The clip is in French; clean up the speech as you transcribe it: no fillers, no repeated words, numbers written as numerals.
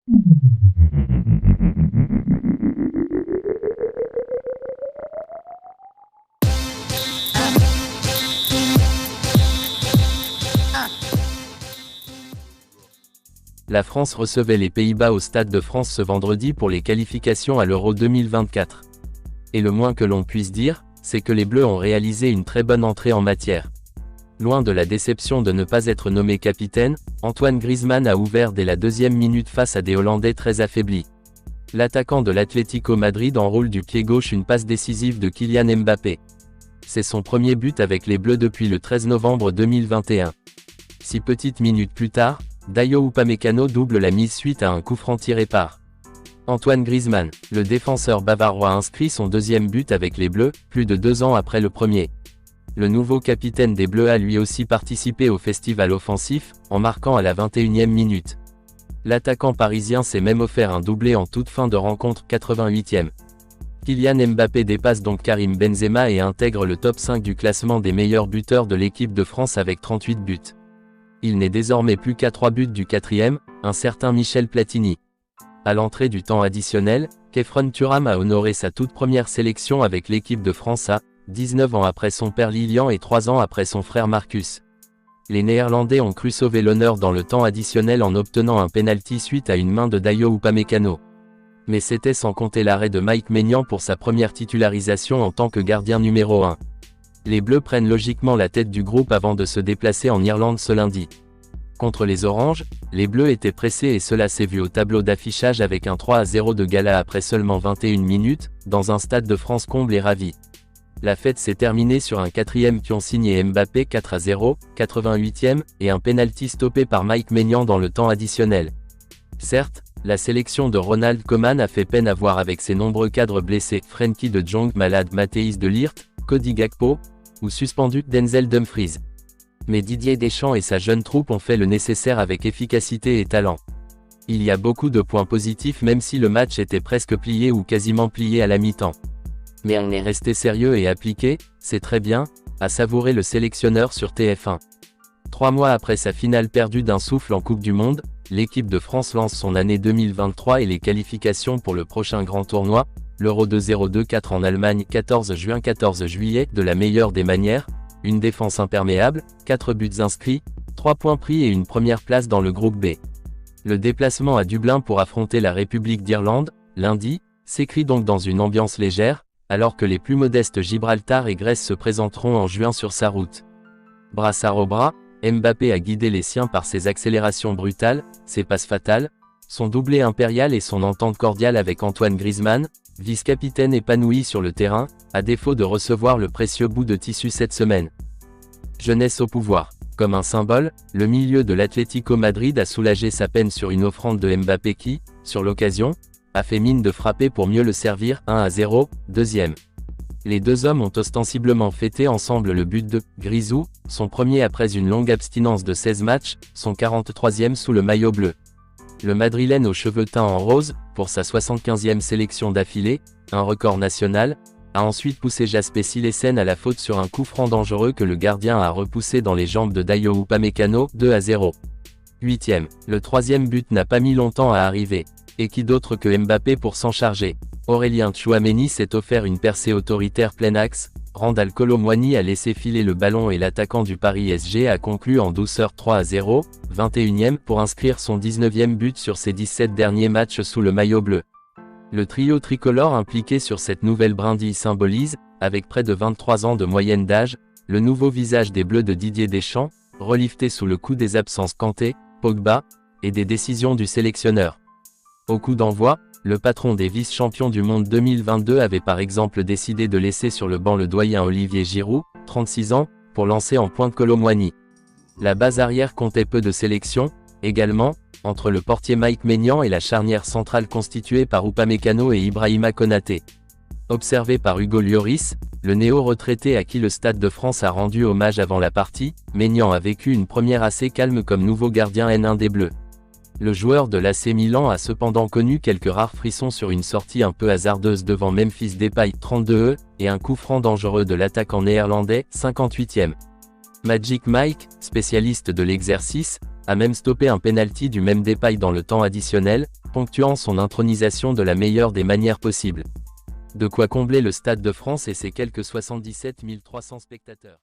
La France recevait les Pays-Bas au Stade de France ce vendredi pour les qualifications à l'Euro 2024. Et le moins que l'on puisse dire, c'est que les Bleus ont réalisé une très bonne entrée en matière. Loin de la déception de ne pas être nommé capitaine, Antoine Griezmann a ouvert dès la deuxième minute face à des Hollandais très affaiblis. L'attaquant de l'Atlético Madrid enroule du pied gauche une passe décisive de Kylian Mbappé. C'est son premier but avec les Bleus depuis le 13 novembre 2021. 6 petites minutes plus tard, Dayo Upamecano double la mise suite à un coup franc tiré par Antoine Griezmann. Le défenseur bavarois inscrit son deuxième but avec les Bleus, plus de 2 ans après le premier. Le nouveau capitaine des Bleus a lui aussi participé au festival offensif, en marquant à la 21e minute. L'attaquant parisien s'est même offert un doublé en toute fin de rencontre, 88e. Kylian Mbappé dépasse donc Karim Benzema et intègre le top 5 du classement des meilleurs buteurs de l'équipe de France avec 38 buts. Il n'est désormais plus qu'à 3 buts du quatrième, un certain Michel Platini. À l'entrée du temps additionnel, Khéphren Thuram a honoré sa toute première sélection avec l'équipe de France à 19 ans après son père Lilian et 3 ans après son frère Marcus. Les Néerlandais ont cru sauver l'honneur dans le temps additionnel en obtenant un pénalty suite à une main de Dayo Upamecano. Mais c'était sans compter l'arrêt de Mike Maignan pour sa première titularisation en tant que gardien numéro 1. Les Bleus prennent logiquement la tête du groupe avant de se déplacer en Irlande ce lundi. Contre les Oranges, les Bleus étaient pressés et cela s'est vu au tableau d'affichage avec un 3-0 de gala après seulement 21 minutes, dans un stade de France comble et ravi. La fête s'est terminée sur un quatrième pion signé Mbappé 4-0, 88e, et un penalty stoppé par Mike Maignan dans le temps additionnel. Certes, la sélection de Ronald Koeman a fait peine à voir avec ses nombreux cadres blessés, Frenkie de Jong malade, Matthijs de Ligt, Cody Gakpo, ou suspendu, Denzel Dumfries. Mais Didier Deschamps et sa jeune troupe ont fait le nécessaire avec efficacité et talent. Il y a beaucoup de points positifs même si le match était presque plié ou quasiment plié à la mi-temps. Mais on est resté sérieux et appliqué, c'est très bien, a savouré le sélectionneur sur TF1. 3 mois après sa finale perdue d'un souffle en Coupe du Monde, l'équipe de France lance son année 2023 et les qualifications pour le prochain grand tournoi, l'Euro 2024 en Allemagne 14 juin-14 juillet, de la meilleure des manières, une défense imperméable, 4 buts inscrits, 3 points pris et une première place dans le groupe B. Le déplacement à Dublin pour affronter la République d'Irlande, lundi, s'écrit donc dans une ambiance légère, alors que les plus modestes Gibraltar et Grèce se présenteront en juin sur sa route. Brassard au bras, Mbappé a guidé les siens par ses accélérations brutales, ses passes fatales, son doublé impérial et son entente cordiale avec Antoine Griezmann, vice-capitaine épanoui sur le terrain, à défaut de recevoir le précieux bout de tissu cette semaine. Jeunesse au pouvoir. Comme un symbole, le milieu de l'Atlético Madrid a soulagé sa peine sur une offrande de Mbappé qui, sur l'occasion, a fait mine de frapper pour mieux le servir, 1-0, deuxième. Les deux hommes ont ostensiblement fêté ensemble le but de Grisou, son premier après une longue abstinence de 16 matchs, son 43e sous le maillot bleu. Le Madrilène aux cheveux teints en rose, pour sa 75e sélection d'affilée, un record national, a ensuite poussé Jasper Cillessen à la faute sur un coup franc dangereux que le gardien a repoussé dans les jambes de Dayo Upamecano, 2-0. 8e, le troisième but n'a pas mis longtemps à arriver. Et qui d'autre que Mbappé pour s'en charger. Aurélien Tchouaméni s'est offert une percée autoritaire plein axe, Randal Kolo Muani a laissé filer le ballon et l'attaquant du Paris SG a conclu en douceur 3-0, 21e, pour inscrire son 19e but sur ses 17 derniers matchs sous le maillot bleu. Le trio tricolore impliqué sur cette nouvelle brindille symbolise, avec près de 23 ans de moyenne d'âge, le nouveau visage des Bleus de Didier Deschamps, relifté sous le coup des absences Kanté, Pogba, et des décisions du sélectionneur. Au coup d'envoi, le patron des vice-champions du monde 2022 avait par exemple décidé de laisser sur le banc le doyen Olivier Giroud, 36 ans, pour lancer en pointe Kolo Muani. La base arrière comptait peu de sélections, également, entre le portier Mike Maignan et la charnière centrale constituée par Upamecano et Ibrahima Konaté. Observé par Hugo Lloris, le néo-retraité à qui le Stade de France a rendu hommage avant la partie, Maignan a vécu une première assez calme comme nouveau gardien N1 des Bleus. Le joueur de l'AC Milan a cependant connu quelques rares frissons sur une sortie un peu hasardeuse devant Memphis Depay, 32e, et un coup franc dangereux de l'attaquant néerlandais, 58e. Magic Mike, spécialiste de l'exercice, a même stoppé un penalty du même Depay dans le temps additionnel, ponctuant son intronisation de la meilleure des manières possibles. De quoi combler le Stade de France et ses quelques 77 300 spectateurs.